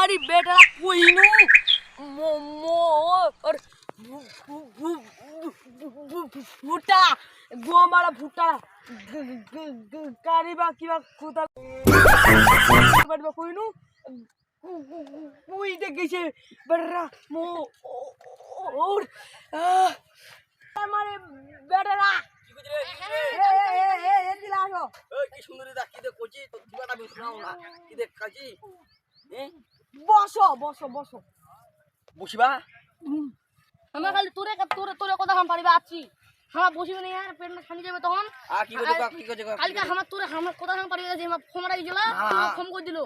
জামারি বেটা কইনু মোর ভুটা গোমারা ভুটা কারিবা কিবা কোথা বাড়বা কইনু কই দেখেছে বেটা মো ওর আমারে বেটা কি সুন্দরী দা কি দেখ কোচি তো দিবাটা আমি শোনাও না কি দেখ কাজি বসো বসো বসো বসিবা আমরা খালি তোরে তোরে তোরে কথা হাম পারিবা আছি হামা বসিবে না यार পেট না খানি যাবে তখন আ কি কইছো কি কইছো কালকে হামা তোরে হামা কথা হাম পারিবা যে হামা ফোন রাই গেলা ফোন কই দিলো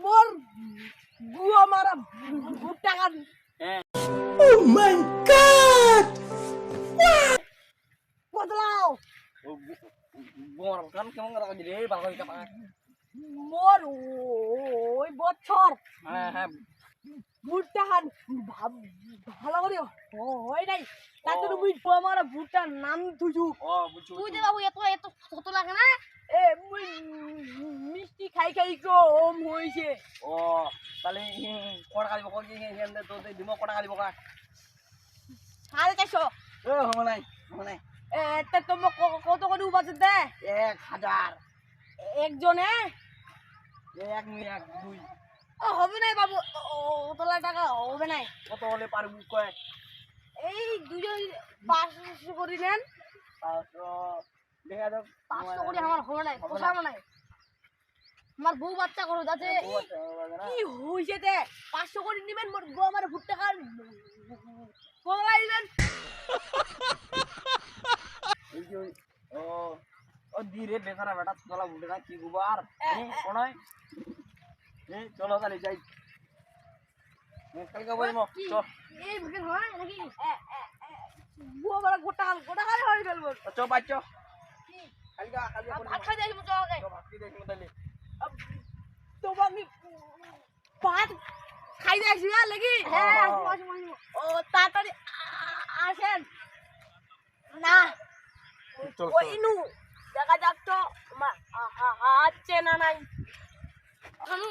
মোর গুয়া মারা ভুট্টা কান ও মাই গড বদলাও গোর কান কেমন রাখা দিলে বালকা কাপা মোর ওই বছর হ্যাঁ হ্যাঁ ভুট্টা খান ভালো করে হয় নাই তাতে তুমি আমার ভুট্টার নাম তুইছু ও বুঝছো তুই যে বাবু এত এত কত লাগে না এ মুই মিষ্টি খাই খাই কম হইছে ও তাহলে কোড়া খালি বকো কি হেন্দে তো দিমো কোড়া খালি বকা আরে কাইছো ও হম নাই এ তে তুমি কত করে উবাতে দে 1000 একজনে 1 1 2 ও হবে না বাবু তোলা টাকা হবে না কত হলে পারবো কয় এই দুজন 500 করে নেন 500 দেখা দাও 500 করে আমার হবে না পোষানো নাই আমার বউ বাচ্চা করো যাতে কি হইছে তে 500 করে নেবেন মোর গো আমার ভুট্টা খান কোলাই দিবেন এই যে ও ও ধীরে বেচারা বেটা তোলা উঠে না কি গুবার কোনায় চলো তাহলে যাই কালকে বলবো চল এই ভুট্টা হয় নাকি গো আমার গোটা খালি হয়ে ফেলবো চল বাচ্চা কালকে ভাত খাই যাই মতো আগে ভাত কি দেখি তাহলে তো আমি ভাত খাই যাইছি না লাগি হ্যাঁ ও তাড়াতাড়ি আসেন না চল ওইনু দেখা যাক তো আছে না নাই খানু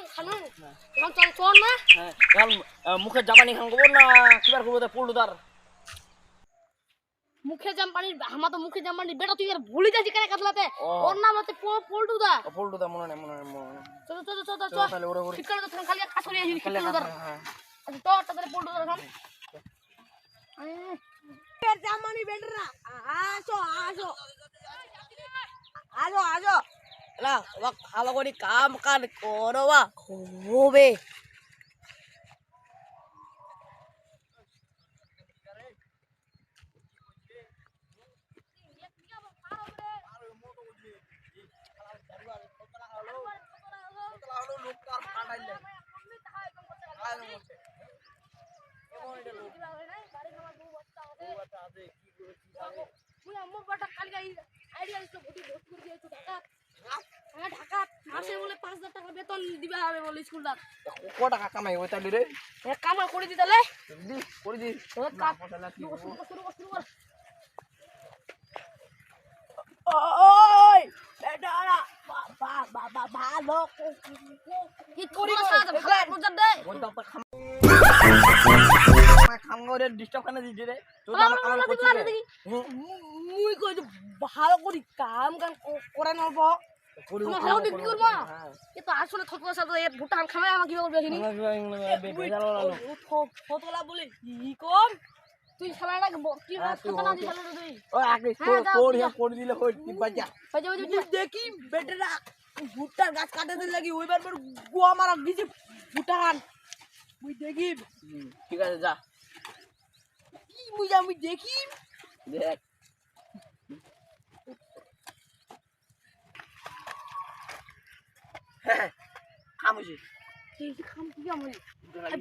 এখন চল চল না হ্যাঁ মুখে জামানি খান খবর না কিবার খবর দে পল্লুদার মুখে জামপানি হামা তো মুখে জামপানি বেটা তুই আর ভুলি যাচ্ছি কেন কাতলাতে ওর নাম হচ্ছে পল্টুদা মনে নেই চল চল চল চল তাহলে ওরে ওরে শিকার তো খালি খাসরি আসি খালি পল্টুদার হ্যাঁ আচ্ছা তো তাহলে পল্টুদার খান এর জামানি বেটরা আসো আসো আসো আসো না ভালো করে কাম কাজ করবা হবে বেতন দিবে হবে বলে স্কুলদার ক টাকা কামাই হবে তাহলে রে কামা করে দি তাহলে দি করে দি ওই বেটারা বাবা ভালো কি করি ভালো বুঝার দে খামগরে ডিস্টার্ব কেন দিছি রে তোর আমার কাম করছিস রে মুই কই ভালো করি কাম করে নব ভালো দিক করব এ তো আসলে থতলা সাথে এ ভুটান খামাই আমাকে কি করবে এখানে থতলা বলে কি কর তুই শালাটা কি থতলা দি শালা তুই ও আগে কোড় দিলে হই বাজা বাজা বাজা দেখি বেটারা ভুট্টার গাছ কাটাতে লাগি ওইবার পর গোয়া মারা দিছে ভুটান মুই দেখি ঠিক আছে যা কি মুই দেখি দেখ খামুজি খাম কি আমি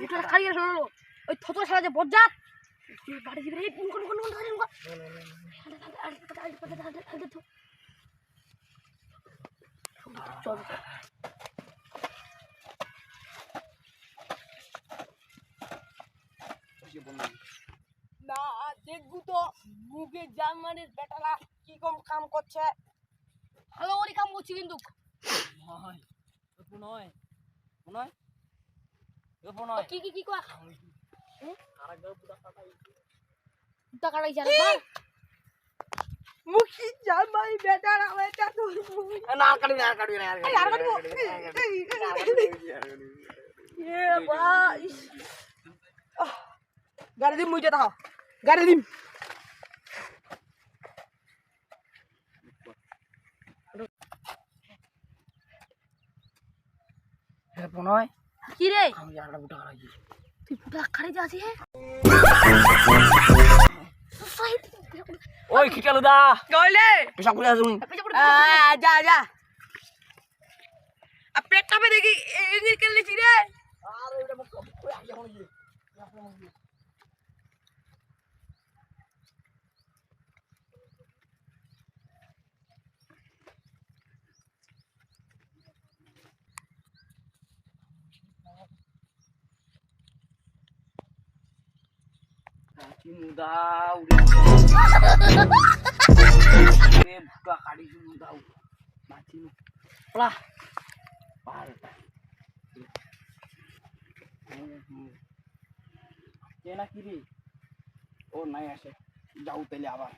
ভুট্টার খালি গেল ওই থতলা শালা যে বজ্জাত তুই বাড়ি দিবি রে কোন চল না দেখবো তো মুখে জার্মানির বেটারা কি কম কাম করছে ভালো করে কাম করছি কিন্তু পুনয় পুনয় এ পুনয় কি কোৱা আরেকবার পুরা কাটাই দুটা কাটাইছে আরেকবার মুখ কি জামাই বেটা রামে তা তো না কাটবি না কাটবি না আর কাটবো এ ভাই গাড়ি দিম মুই যেটা গাড়ি দিম এ পুনয় কি রে আমি আরেকটা পুরা কাটাই তুই পুরা খাড়ি যাচ্ছিস হে ওই খিকালু দা কইলে পেশা করে আসুন যা যা আ পেটটা পে দেখি এগির কেলে ছি রে আরে এটা মত কই আগে মনে কি কি মুদা উড়ে রে ভুকা কাড়ি মুদা মাছি পলা পাল কে না কি রে ও নাই আসে যাও তাহলে আবার